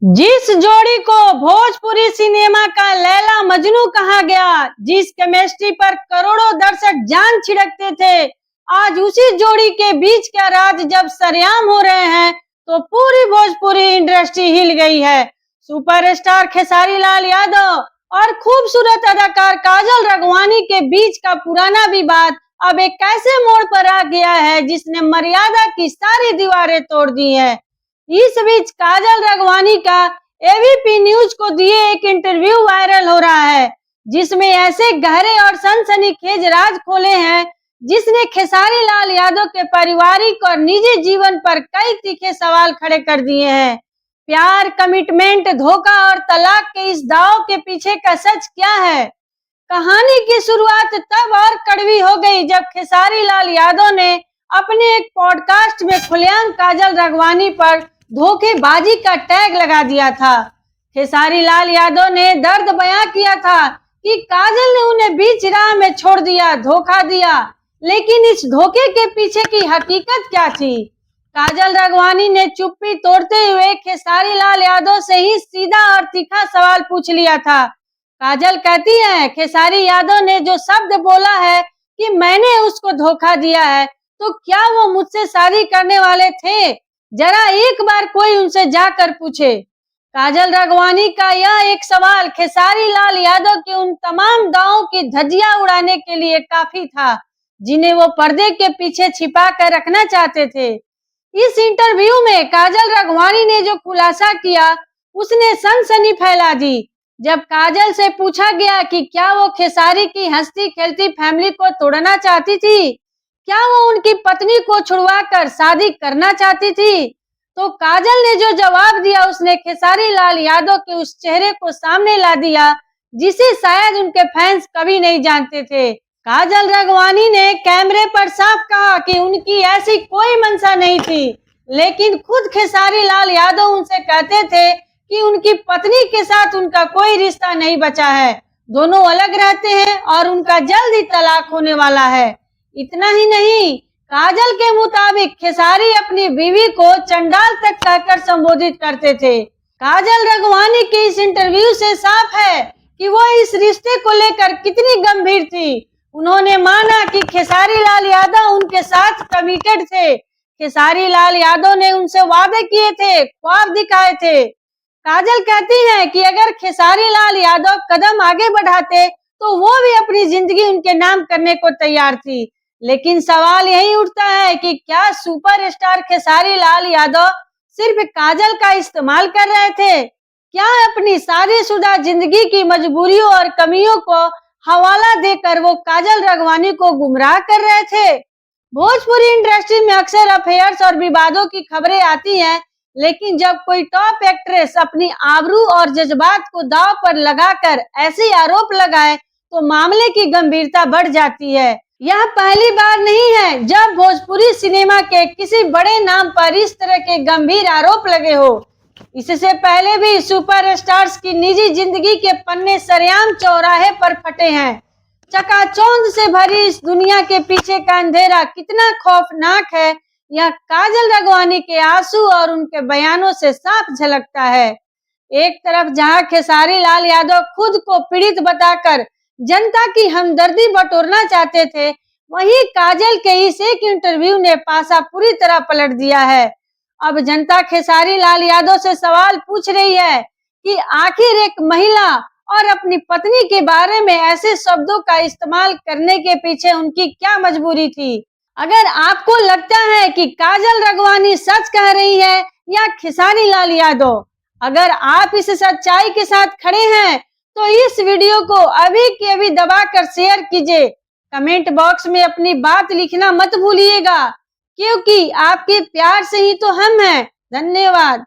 जिस जोड़ी को भोजपुरी सिनेमा का लैला मजनू कहा गया, जिस केमिस्ट्री पर करोड़ों दर्शक जान छिड़कते थे, आज उसी जोड़ी के बीच का राज जब सरेआम हो रहे हैं तो पूरी भोजपुरी इंडस्ट्री हिल गई है। सुपरस्टार खेसारी लाल यादव और खूबसूरत अदाकार काजल राघवानी के बीच का पुराना विवाद अब एक ऐसे मोड़ पर आ गया है जिसने मर्यादा की सारी दीवारें तोड़ दी है। इस बीच काजल राघवानी का एबीपी न्यूज को दिए एक इंटरव्यू वायरल हो रहा है, जिसमें ऐसे गहरे और सनसनीखेज राज खोले हैं जिसने खेसारी लाल यादव के पारिवारिक और निजी जीवन पर कई तीखे सवाल खड़े कर दिए हैं। प्यार, कमिटमेंट, धोखा और तलाक के इस दाव के पीछे का सच क्या है? कहानी की शुरुआत तब और कड़वी हो गई जब खेसारी लाल यादव ने अपने एक पॉडकास्ट में खुलेआम काजल राघवानी पर धोखेबाजी का टैग लगा दिया था। खेसारी लाल यादव ने दर्द बयां किया था कि काजल ने उन्हें बीच राह में छोड़ दिया, धोखा दिया, लेकिन इस धोखे के पीछे की हकीकत क्या थी? काजल राघवानी ने चुप्पी तोड़ते हुए खेसारी लाल यादव से ही सीधा और तीखा सवाल पूछ लिया था। काजल कहती है, खेसारी यादव ने जो शब्द बोला है कि मैंने उसको धोखा दिया है, तो क्या वो मुझसे शादी करने वाले थे? जरा एक बार कोई उनसे जाकर पूछे। काजल राघवानी का यह एक सवाल खेसारी लाल यादव के उन तमाम दावों की धज्जियां उड़ाने के लिए काफी था जिन्हें वो पर्दे के पीछे छिपा कर रखना चाहते थे। इस इंटरव्यू में काजल राघवानी ने जो खुलासा किया उसने सनसनी फैला दी। जब काजल से पूछा गया कि क्या वो खेसारी की हंसती खेलती फैमिली को तोड़ना चाहती थी, क्या वो उनकी पत्नी को छुड़वाकर शादी करना चाहती थी, तो काजल ने जो जवाब दिया उसने खेसारी लाल यादव के उस चेहरे को सामने ला दिया जिसे शायद उनके फैंस कभी नहीं जानते थे। काजल राघवानी ने कैमरे पर साफ कहा कि उनकी ऐसी कोई मंशा नहीं थी, लेकिन खुद खेसारी लाल यादव उनसे कहते थे कि उनकी पत्नी के साथ उनका कोई रिश्ता नहीं बचा है, दोनों अलग रहते हैं और उनका जल्द ही तलाक होने वाला है। इतना ही नहीं, काजल के मुताबिक खेसारी अपनी बीवी को चंडाल तक कहकर संबोधित करते थे। काजल राघवानी के इस इंटरव्यू से साफ है कि वो इस रिश्ते को लेकर कितनी गंभीर थी। उन्होंने माना कि खेसारी लाल यादव उनके साथ कमिटेड थे। खेसारी लाल यादव ने उनसे वादे किए थे, ख्वाब दिखाए थे। काजल कहती हैं कि अगर खेसारी लाल यादव कदम आगे बढ़ाते तो वो भी अपनी जिंदगी उनके नाम करने को तैयार थी। लेकिन सवाल यही उठता है कि क्या सुपरस्टार खेसारी लाल यादव सिर्फ काजल का इस्तेमाल कर रहे थे? क्या अपनी शादीशुदा जिंदगी की मजबूरियों और कमियों को हवाला देकर वो काजल राघवानी को गुमराह कर रहे थे? भोजपुरी इंडस्ट्री में अक्सर अफेयर्स और विवादों की खबरें आती हैं, लेकिन जब कोई टॉप एक्ट्रेस अपनी आबरू और जज्बात को दांव पर लगाकर ऐसे आरोप लगाए तो मामले की गंभीरता बढ़ जाती है। यह पहली बार नहीं है जब भोजपुरी सिनेमा के किसी बड़े नाम पर इस तरह के गंभीर आरोप लगे हो। इससे पहले भी सुपरस्टार्स की निजी जिंदगी के पन्ने सरेआम चौराहे पर फटे हैं। चकाचौंध से भरी इस दुनिया के पीछे का अंधेरा कितना खौफनाक है, यह काजल राघवानी के आंसू और उनके बयानों से साफ झलकता है। एक तरफ जहां खेसारी लाल यादव खुद को पीड़ित बताकर जनता की हमदर्दी बटोरना चाहते थे, वहीं काजल के इस एक इंटरव्यू ने पासा पूरी तरह पलट दिया है। अब जनता खेसारी लाल यादव से सवाल पूछ रही है कि आखिर एक महिला और अपनी पत्नी के बारे में ऐसे शब्दों का इस्तेमाल करने के पीछे उनकी क्या मजबूरी थी? अगर आपको लगता है कि काजल राघवानी सच कह रही है या खेसारी लाल यादव, अगर आप इस सच्चाई के साथ खड़े हैं तो इस वीडियो को अभी के अभी दबाकर शेयर कीजिए। कमेंट बॉक्स में अपनी बात लिखना मत भूलिएगा, क्योंकि आपके प्यार से ही तो हम हैं। धन्यवाद।